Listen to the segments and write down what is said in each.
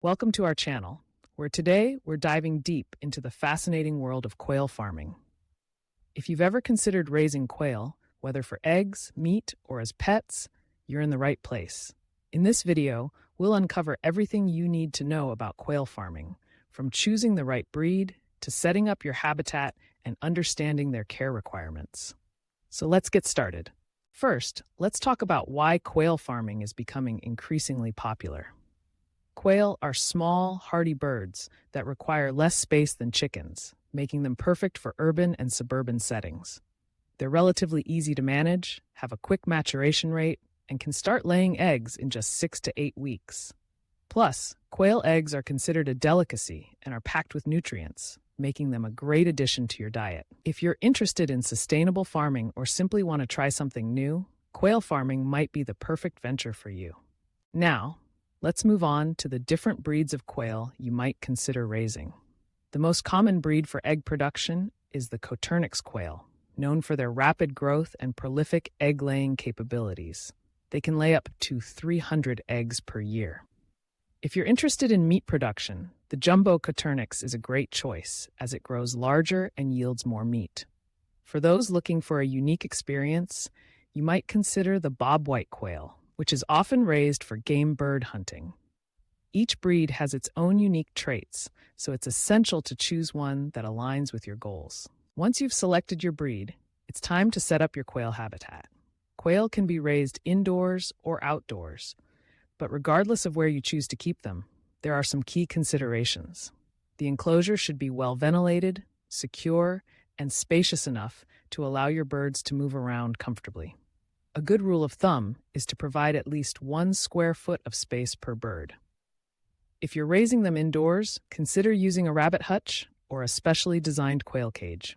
Welcome to our channel, where today we're diving deep into the fascinating world of quail farming. If you've ever considered raising quail, whether for eggs, meat, or as pets, you're in the right place. In this video, we'll uncover everything you need to know about quail farming, from choosing the right breed to setting up your habitat and understanding their care requirements. So let's get started. First, let's talk about why quail farming is becoming increasingly popular. Quail are small, hardy birds that require less space than chickens, making them perfect for urban and suburban settings. They're relatively easy to manage, have a quick maturation rate, and can start laying eggs in just 6 to 8 weeks. Plus, quail eggs are considered a delicacy and are packed with nutrients, making them a great addition to your diet. If you're interested in sustainable farming or simply want to try something new, quail farming might be the perfect venture for you. Now, let's move on to the different breeds of quail you might consider raising. The most common breed for egg production is the Coturnix quail, known for their rapid growth and prolific egg-laying capabilities. They can lay up to 300 eggs per year. If you're interested in meat production, the jumbo Coturnix is a great choice as it grows larger and yields more meat. For those looking for a unique experience, you might consider the bobwhite quail, which is often raised for game bird hunting. Each breed has its own unique traits, so it's essential to choose one that aligns with your goals. Once you've selected your breed, it's time to set up your quail habitat. Quail can be raised indoors or outdoors, but regardless of where you choose to keep them, there are some key considerations. The enclosure should be well ventilated, secure, and spacious enough to allow your birds to move around comfortably. A good rule of thumb is to provide at least 1 square foot of space per bird. If you're raising them indoors, consider using a rabbit hutch or a specially designed quail cage.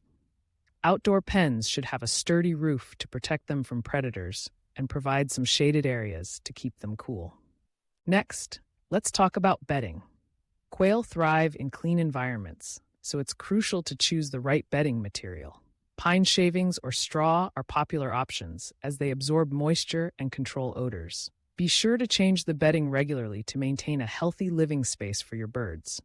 Outdoor pens should have a sturdy roof to protect them from predators and provide some shaded areas to keep them cool. Next, let's talk about bedding. Quail thrive in clean environments, so it's crucial to choose the right bedding material. Pine shavings or straw are popular options as they absorb moisture and control odors. Be sure to change the bedding regularly to maintain a healthy living space for your birds.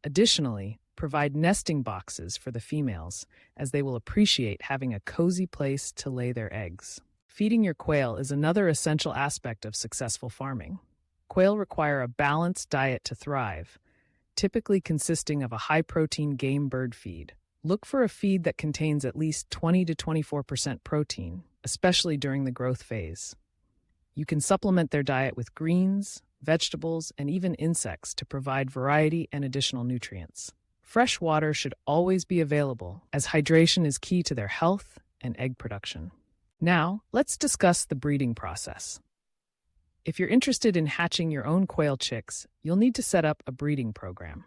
Additionally, provide nesting boxes for the females, as they will appreciate having a cozy place to lay their eggs. Feeding your quail is another essential aspect of successful farming. Quail require a balanced diet to thrive, typically consisting of a high-protein game bird feed. Look for a feed that contains at least 20 to 24% protein, especially during the growth phase. You can supplement their diet with greens, vegetables, and even insects to provide variety and additional nutrients. Fresh water should always be available, as hydration is key to their health and egg production. Now, let's discuss the breeding process. If you're interested in hatching your own quail chicks, you'll need to set up a breeding program.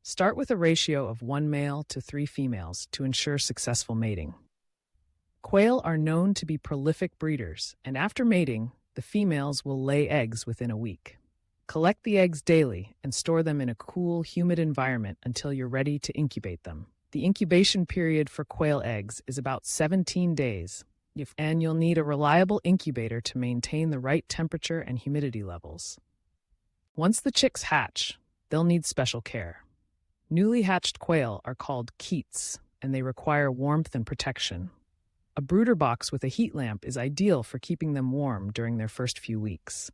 Start with a ratio of 1 male to 3 females to ensure successful mating. Quail are known to be prolific breeders, and after mating, the females will lay eggs within a week. Collect the eggs daily and store them in a cool, humid environment until you're ready to incubate them. The incubation period for quail eggs is about 17 days, and you'll need a reliable incubator to maintain the right temperature and humidity levels. Once the chicks hatch, they'll need special care. Newly hatched quail are called keats, and they require warmth and protection. A brooder box with a heat lamp is ideal for keeping them warm during their first few weeks.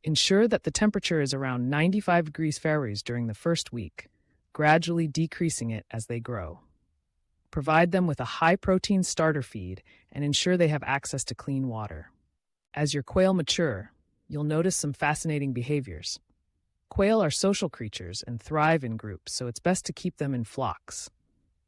Ensure that the temperature is around 95 degrees Fahrenheit during the first week, gradually decreasing it as they grow. Provide them with a high-protein starter feed and ensure they have access to clean water. As your quail mature, you'll notice some fascinating behaviors. Quail are social creatures and thrive in groups, so it's best to keep them in flocks.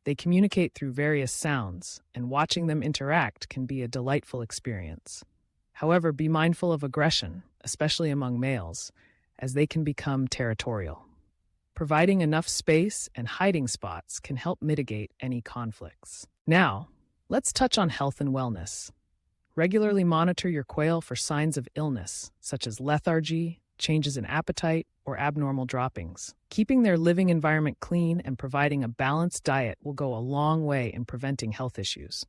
They communicate through various sounds, and watching them interact can be a delightful experience. However, be mindful of aggression, especially among males, as they can become territorial. Providing enough space and hiding spots can help mitigate any conflicts. Now, let's touch on health and wellness. Regularly monitor your quail for signs of illness, such as lethargy, changes in appetite, or abnormal droppings. Keeping their living environment clean and providing a balanced diet will go a long way in preventing health issues.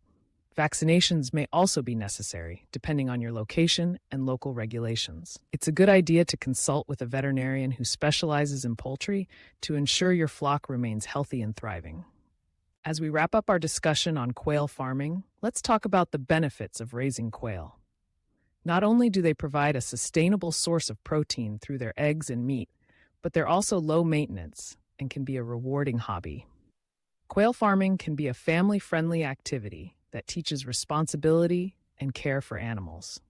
Vaccinations may also be necessary, depending on your location and local regulations. It's a good idea to consult with a veterinarian who specializes in poultry to ensure your flock remains healthy and thriving. As we wrap up our discussion on quail farming, let's talk about the benefits of raising quail. Not only do they provide a sustainable source of protein through their eggs and meat, but they're also low maintenance and can be a rewarding hobby. Quail farming can be a family-friendly activity that teaches responsibility and care for animals.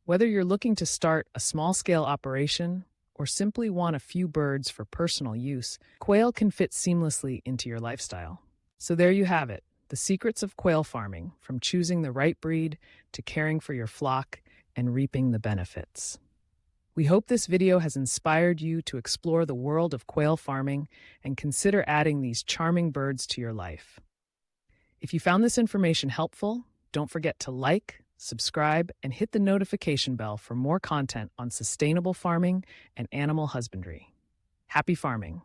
Whether you're looking to start a small-scale operation or simply want a few birds for personal use, quail can fit seamlessly into your lifestyle. So there you have it, the secrets of quail farming, from choosing the right breed to caring for your flock and reaping the benefits. We hope this video has inspired you to explore the world of quail farming and consider adding these charming birds to your life. If you found this information helpful, don't forget to like, subscribe, and hit the notification bell for more content on sustainable farming and animal husbandry. Happy farming!